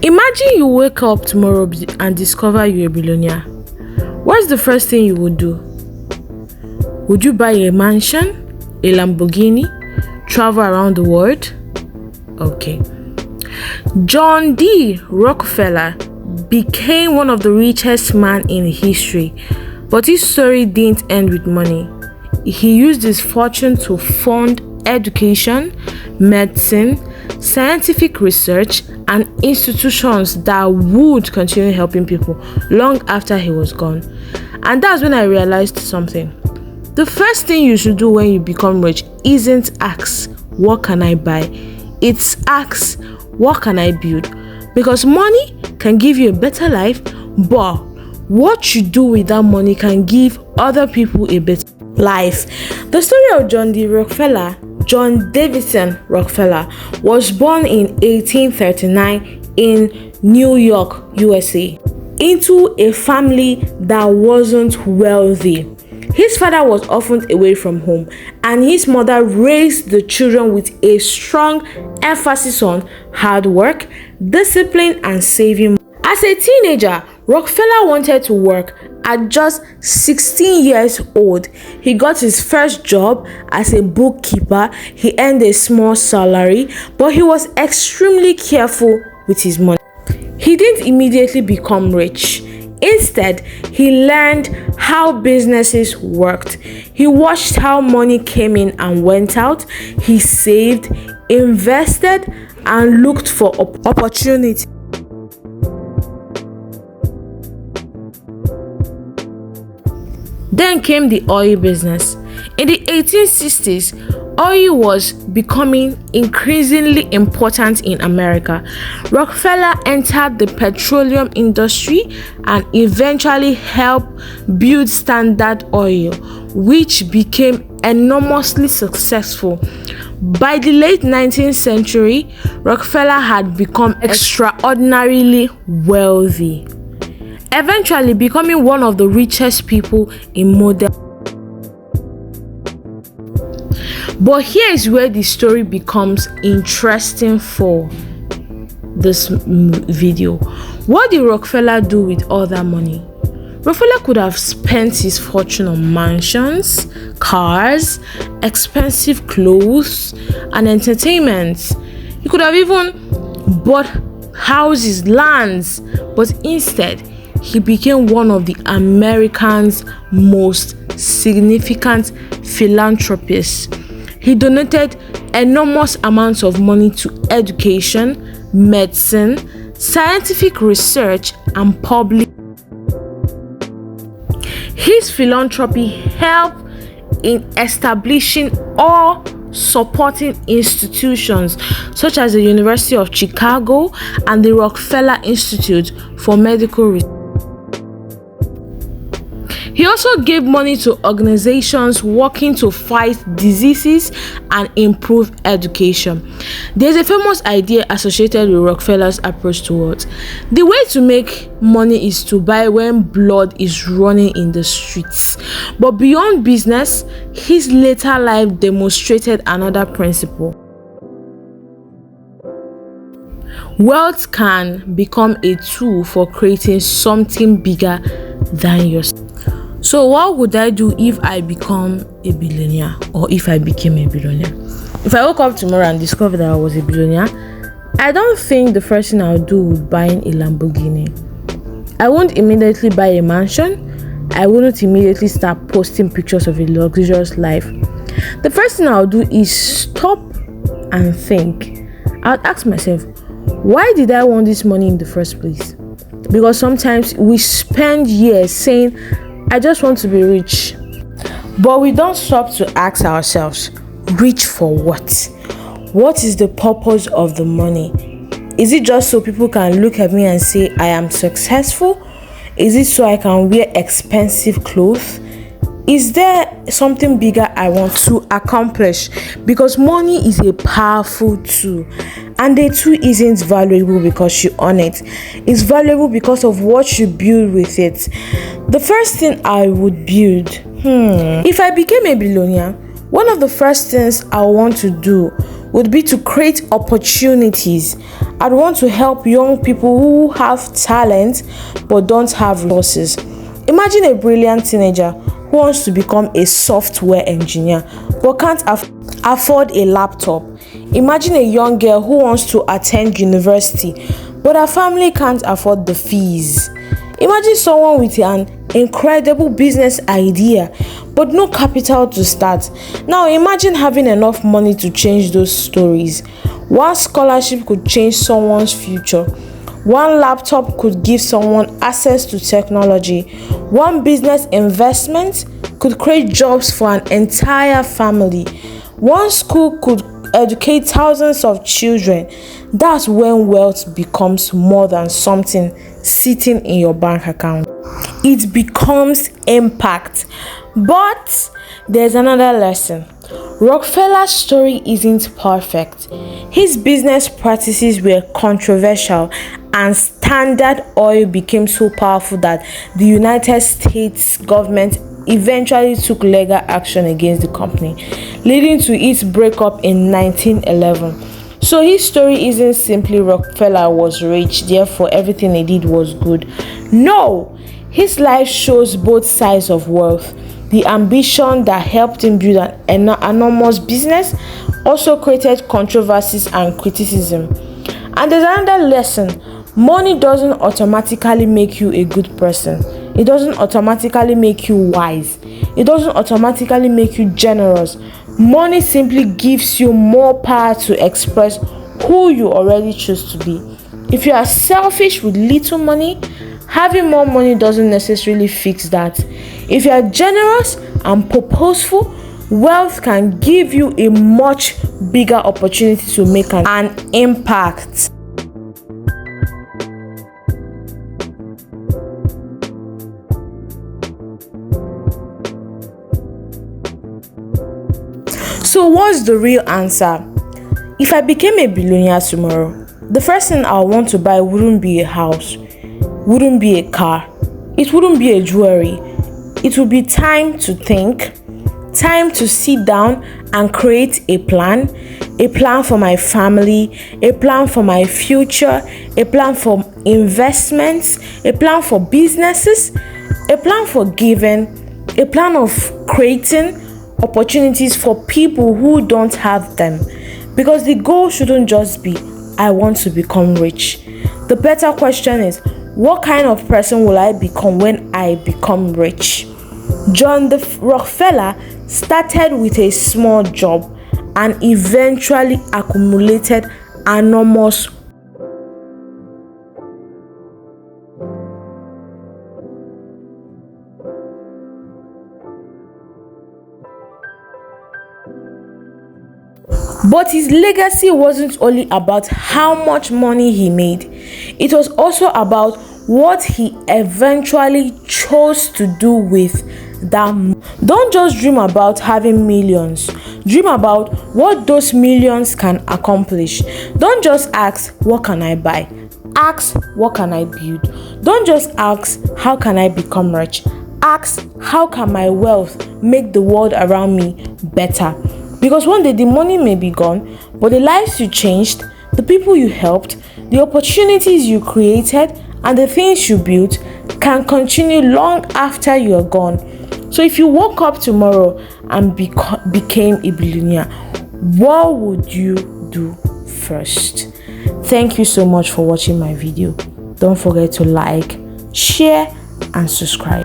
Imagine you wake up tomorrow and discover you're a billionaire. What's the first thing you would do? Would you buy a mansion, a Lamborghini, travel around the world? Okay. John D. Rockefeller became one of the richest men in history, but his story didn't end with money. He used his fortune to fund education, medicine, scientific research, and institutions that would continue helping people long after he was gone. And that's when I realized something. The first thing you should do when you become rich isn't ask, what can I buy? It's ask, what can I build? Because money can give you a better life, but what you do with that money can give other people a better life. The story of John D. Rockefeller, John Davidson Rockefeller, was born in 1839 in New York, USA, into a family that wasn't wealthy. His father was often away from home, and his mother raised the children with a strong emphasis on hard work, discipline, and saving. As a teenager, Rockefeller wanted to work. At just 16 years old, he got his first job as a bookkeeper. He earned a small salary, but he was extremely careful with his money. He didn't immediately become rich. Instead, he learned how businesses worked. He watched how money came in and went out. He saved, invested, and looked for opportunity. Then came the oil business. In the 1860s, oil was becoming increasingly important in America. Rockefeller entered the petroleum industry and eventually helped build Standard Oil, which became enormously successful. By the late 19th century, Rockefeller had become extraordinarily wealthy, eventually becoming one of the richest people in modern. But here is where the story becomes interesting for this video. What did Rockefeller do with all that money? Rockefeller could have spent his fortune on mansions, cars, expensive clothes, and entertainment. He could have even bought houses, lands, but instead, he became one of the Americans' most significant philanthropists. He donated enormous amounts of money to education, medicine, scientific research, and public. His philanthropy helped in establishing or supporting institutions such as the University of Chicago and the Rockefeller Institute for Medical Research. He also gave money to organizations working to fight diseases and improve education. There's a famous idea associated with Rockefeller's approach to wealth. The way to make money is to buy when blood is running in the streets. But beyond business, his later life demonstrated another principle. Wealth can become a tool for creating something bigger than yourself. So what would I do if I become a billionaire, or if I became a billionaire? If I woke up tomorrow and discovered that I was a billionaire, I don't think the first thing I would do would buy a Lamborghini. I won't immediately buy a mansion. I wouldn't immediately start posting pictures of a luxurious life. The first thing I'll do is stop and think. I'll ask myself, why did I want this money in the first place? Because sometimes we spend years saying, I just want to be rich. But we don't stop to ask ourselves, rich for what? What is the purpose of the money? Is it just so people can look at me and say I am successful? Is it so I can wear expensive clothes? Is there something bigger I want to accomplish? Because money is a powerful tool, and the tool isn't valuable because you own it. It's valuable because of what you build with it. The first thing I would build, if I became a billionaire, one of the first things I want to do would be to create opportunities. I'd want to help young people who have talent but don't have resources. Imagine a brilliant teenager who wants to become a software engineer but can't afford a laptop. Imagine a young girl who wants to attend university but her family can't afford the fees. Imagine someone with an incredible business idea but no capital to start. Now imagine having enough money to change those stories. One scholarship could change someone's future. One laptop could give someone access to technology. One business investment could create jobs for an entire family. One school could educate thousands of children. That's when wealth becomes more than something sitting in your bank account. It becomes impact. But there's another lesson. Rockefeller's story isn't perfect. His business practices were controversial, and Standard Oil became so powerful that the United States government eventually took legal action against the company, leading to its breakup in 1911. So his story isn't simply Rockefeller was rich, therefore everything he did was good. No, his life shows both sides of wealth. The ambition that helped him build an enormous business also created controversies and criticism. And there's another lesson. Money doesn't automatically make you a good person. It doesn't automatically make you wise. It doesn't automatically make you generous. Money simply gives you more power to express who you already choose to be. If you are selfish with little money, having more money doesn't necessarily fix that. If you are generous and purposeful, wealth can give you a much bigger opportunity to make an impact. So what's the real answer? If I became a billionaire tomorrow, the first thing I want to buy wouldn't be a house, wouldn't be a car, it wouldn't be a jewelry. It would be time to think, time to sit down and create a plan for my family, a plan for my future, a plan for investments, a plan for businesses, a plan for giving, a plan of creating opportunities for people who don't have them. Because the goal shouldn't just be, I want to become rich. The better question is, what kind of person will I become when I become rich? John Rockefeller started with a small job and eventually accumulated enormous. But his legacy wasn't only about how much money he made. It was also about what he eventually chose to do with that. Don't just dream about having millions. Dream about what those millions can accomplish. Don't just ask, what can I buy? Ask, what can I build? Don't just ask, how can I become rich? Ask, how can my wealth make the world around me better? Because one day the money may be gone, but the lives you changed, the people you helped, the opportunities you created, and the things you built can continue long after you are gone. So if you woke up tomorrow and became a billionaire, what would you do first? Thank you so much for watching my video. Don't forget to like, share, and subscribe.